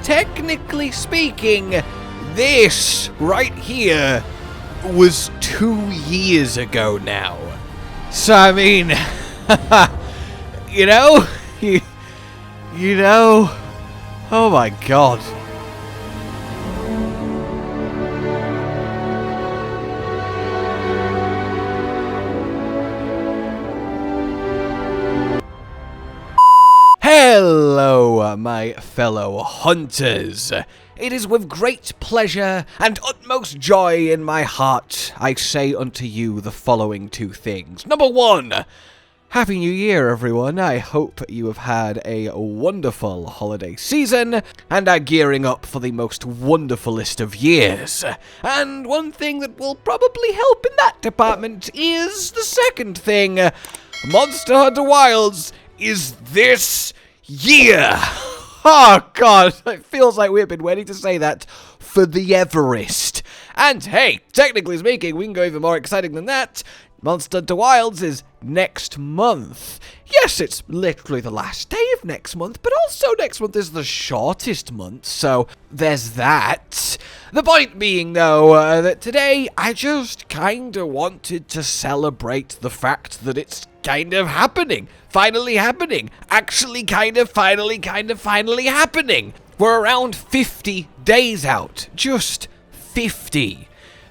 technically speaking, this right here was 2 years ago now. So, I mean, you know, you know, oh my god. Hello, my fellow hunters. It is with great pleasure and utmost joy in my heart I say unto you the following 2 things. Number 1, Happy New Year, everyone. I hope you have had a wonderful holiday season and are gearing up for the most wonderfulest of years. And one thing that will probably help in that department is the second thing. Monster Hunter Wilds is this year. Oh god, it feels like we've been waiting to say that for the Everest. And hey, technically speaking, we can go even more exciting than that. Monster Hunter Wilds is next month. Yes, it's literally the last day of next month, but also next month is the shortest month, so there's that. The point being, though, that today I just kinda wanted to celebrate the fact that it's kind of happening. Finally happening. Actually finally happening. We're around 50 days out. Just 50.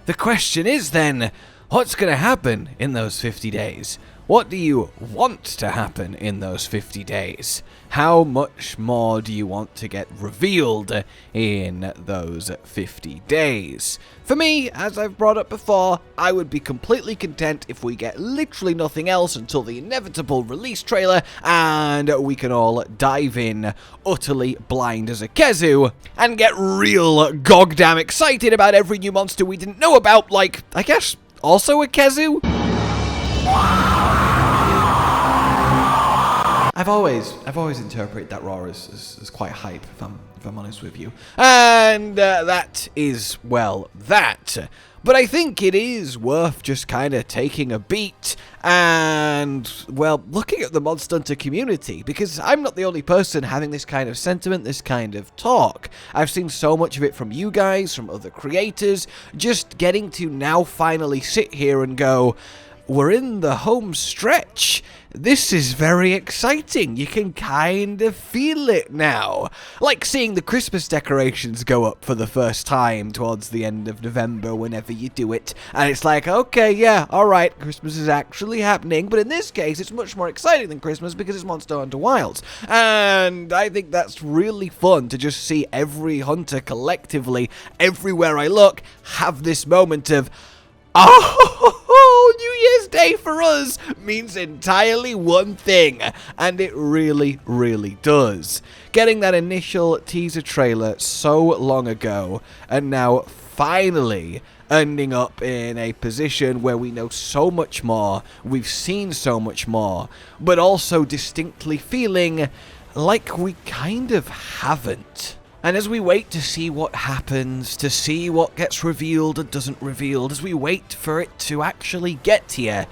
The question is then, what's going to happen in those 50 days? What do you want to happen in those 50 days? How much more do you want to get revealed in those 50 days? For me, as I've brought up before, I would be completely content if we get literally nothing else until the inevitable release trailer and we can all dive in utterly blind as a Kezu and get real goddamn excited about every new monster we didn't know about, like, I guess, also a Kezu? I've always interpreted that roar as quite hype, if I'm honest with you. And that is, well, that. But I think it is worth just kind of taking a beat and, well, looking at the Monster Hunter community, because I'm not the only person having this kind of sentiment, this kind of talk. I've seen so much of it from you guys, from other creators, just getting to now finally sit here and go, we're in the home stretch. This is very exciting. You can kind of feel it now. Like seeing the Christmas decorations go up for the first time towards the end of November whenever you do it. And it's like, okay, yeah, alright, Christmas is actually happening. But in this case, it's much more exciting than Christmas because it's Monster Hunter Wilds. And I think that's really fun to just see every hunter collectively, everywhere I look, have this moment of, oh, New Year's Day for us means entirely one thing, and it really, really does. Getting that initial teaser trailer so long ago, and now finally ending up in a position where we know so much more, we've seen so much more, but also distinctly feeling like we kind of haven't. And as we wait to see what happens, to see what gets revealed and doesn't revealed, as we wait for it to actually get here,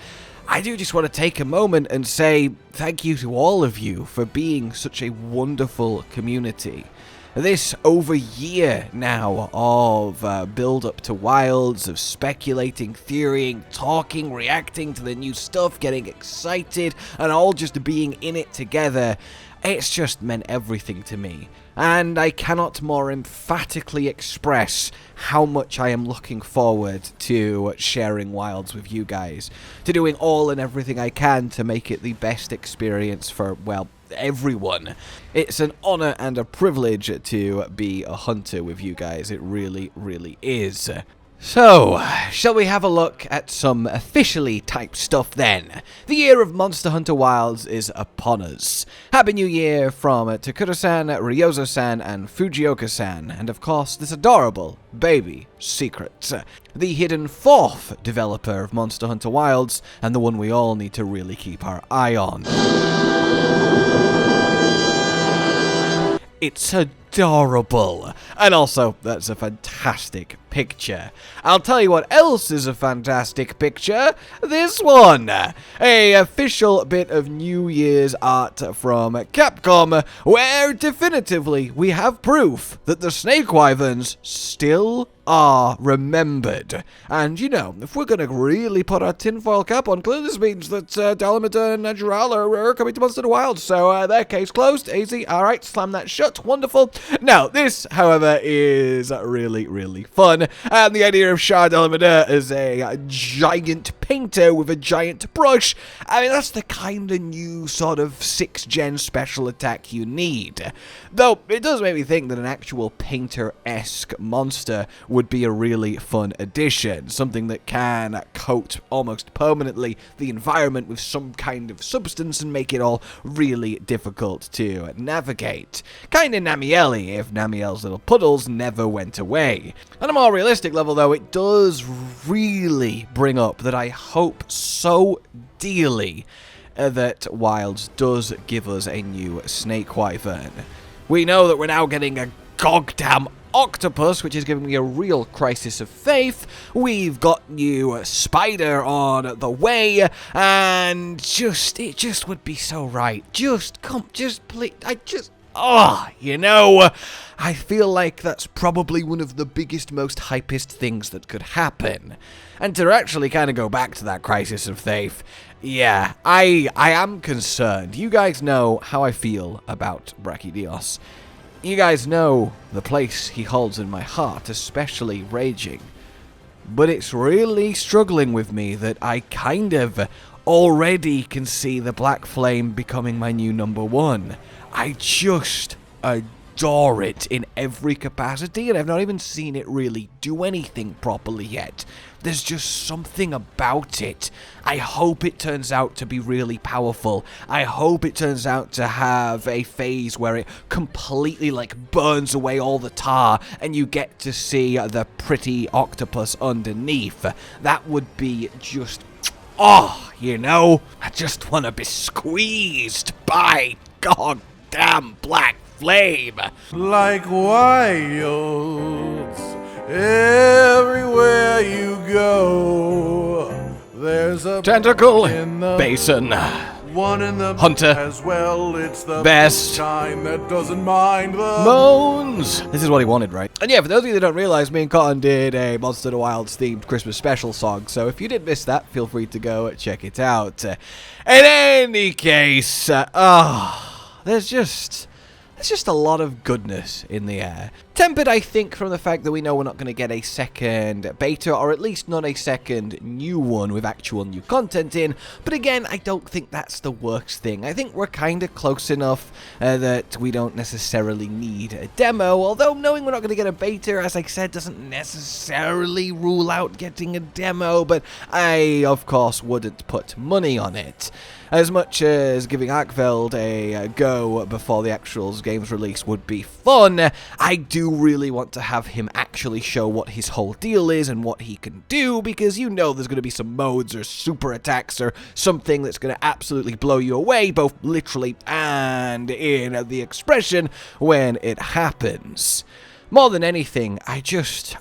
I do just want to take a moment and say thank you to all of you for being such a wonderful community. This over year now of build up to Wilds, of speculating, theorying, talking, reacting to the new stuff, getting excited, and all just being in it together, it's just meant everything to me. And I cannot more emphatically express how much I am looking forward to sharing Wilds with you guys. To doing all and everything I can to make it the best experience for, well, everyone. It's an honor and a privilege to be a hunter with you guys. It really, really is. So, shall we have a look at some officially type stuff then? The year of Monster Hunter Wilds is upon us. Happy New Year from Takura-san, Ryozo-san, and Fujioka-san, and of course this adorable baby seikret, the hidden 4th developer of Monster Hunter Wilds, and the one we all need to really keep our eye on. It's adorable. And also, that's a fantastic picture. I'll tell you what else is a fantastic picture. This one. A official bit of New Year's art from Capcom, where definitively we have proof that the snake wyverns still are remembered. And, you know, if we're going to really put our tinfoil cap on, clearly this means that Dalamada and Najral are coming to Monster Hunter Wilds, so their case closed. Easy. Alright, slam that shut. Wonderful. Now, this, however, is really, really fun. And the idea of Shah Dalamada as a giant painter with a giant brush, I mean, that's the kind of new sort of 6th gen special attack you need. Though, it does make me think that an actual painter-esque monster would be a really fun addition, something that can coat almost permanently the environment with some kind of substance and make it all really difficult to navigate. Kinda Namieli if Namiel's little puddles never went away. On a more realistic level though, it does really bring up that I hope so dearly that Wilds does give us a new snake wyvern. We know that we're now getting a goddamn octopus, which is giving me a real crisis of faith. We've got new spider on the way, and it just would be so right. Just please, you know, I feel like that's probably one of the biggest, most hypest things that could happen. And to actually kind of go back to that crisis of faith, yeah, I am concerned. You guys know how I feel about Brachydios. You guys know the place he holds in my heart, especially raging. But it's really struggling with me that I kind of already can see the Black Flame becoming my new #1. I just adore it in every capacity, and I've not even seen it really do anything properly yet. There's just something about it. I hope it turns out to be really powerful. I hope it turns out to have a phase where it completely, like, burns away all the tar, and you get to see the pretty octopus underneath. That would be just, you know, I just want to be squeezed by goddamn Black Flame. Like wilds, everywhere you go, there's a Tentacle in the Basin. one in the Hunter as well. It's the Best kind that doesn't mind the Moans. This is what he wanted, right? And yeah, for those of you that don't realize, me and Cotton did a Monster Hunter Wilds themed Christmas special song, so if you did miss that, feel free to go check it out. In any case, there's just a lot of goodness in the air. Tempered, I think, from the fact that we know we're not going to get a second beta, or at least not a second new one with actual new content in. But again, I don't think that's the worst thing. I think we're kind of close enough that we don't necessarily need a demo, although knowing we're not going to get a beta, as I said, doesn't necessarily rule out getting a demo, but I, of course, wouldn't put money on it. As much as giving Arkveld a go before the actual game's release would be fun, I do really want to have him actually show what his whole deal is and what he can do, because you know there's going to be some modes or super attacks or something that's going to absolutely blow you away, both literally and in the expression, when it happens. More than anything, I just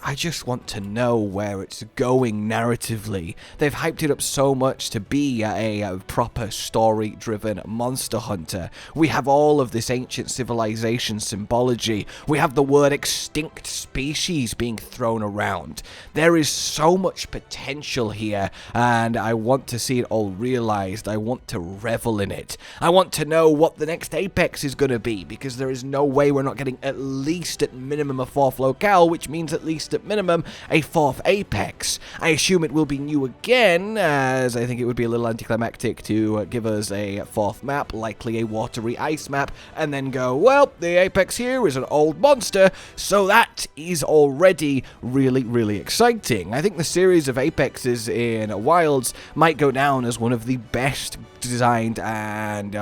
want to know where it's going narratively. They've hyped it up so much to be a proper story-driven Monster Hunter. We have all of this ancient civilization symbology. We have the word extinct species being thrown around. There is so much potential here, and I want to see it all realized. I want to revel in it. I want to know what the next Apex is going to be, because there is no way we're not getting at least at minimum a 4th locale, which means at least at minimum a 4th Apex. I assume it will be new again, as I think it would be a little anticlimactic to give us a 4th map, likely a watery ice map, and then go, well, the Apex here is an old monster, so that is already really, really exciting. I think the series of Apexes in Wilds might go down as one of the best designed and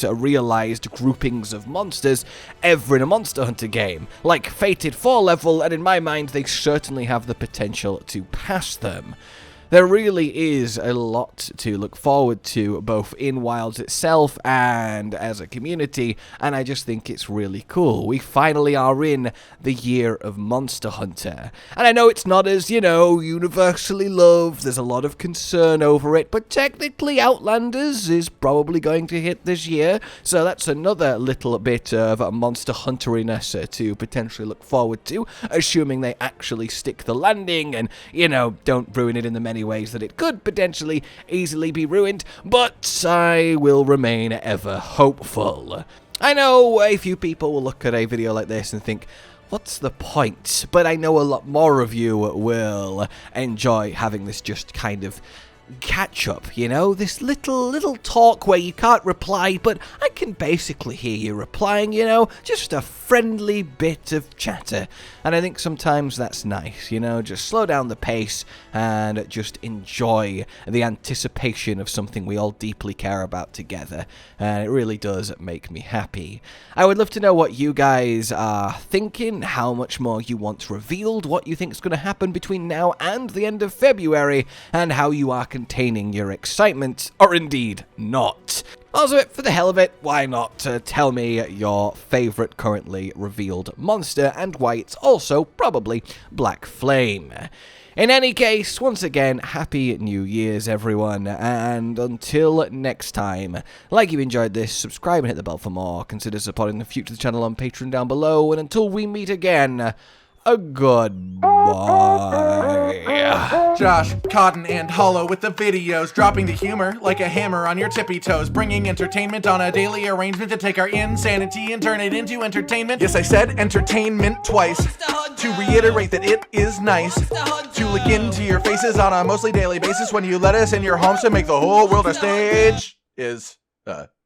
realized groupings of monsters ever in a Monster Hunter game. Like Fated 4 level, and in my mind they certainly have the potential to pass them. There really is a lot to look forward to, both in Wilds itself and as a community, and I just think it's really cool. We finally are in the year of Monster Hunter, and I know it's not as, universally loved, there's a lot of concern over it, but technically Outlanders is probably going to hit this year, so that's another little bit of Monster Hunteriness to potentially look forward to, assuming they actually stick the landing and, don't ruin it in the many ways that it could potentially easily be ruined, but I will remain ever hopeful. I know a few people will look at a video like this and think, what's the point? But I know a lot more of you will enjoy having this just kind of catch up, this little talk where you can't reply, but I can basically hear you replying, just a friendly bit of chatter. And I think sometimes that's nice, just slow down the pace and just enjoy the anticipation of something we all deeply care about together. And it really does make me happy. I would love to know what you guys are thinking, how much more you want revealed, what you think is going to happen between now and the end of February, and how you are containing your excitement, or indeed not. Also, for the hell of it, why not tell me your favourite currently revealed monster and why it's also probably Black Flame. In any case, once again, Happy New Year's, everyone, and until next time, like you enjoyed this, subscribe and hit the bell for more, consider supporting the future of the channel on Patreon down below, and until we meet again, a goodbye. Josh, Cotton, and Hollow with the videos, dropping the humor like a hammer on your tippy toes, bringing entertainment on a daily arrangement to take our insanity and turn it into entertainment. Yes, I said entertainment twice, to reiterate that it is nice to look into your faces on a mostly daily basis when you let us in your homes to make the whole world a stage.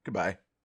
Goodbye.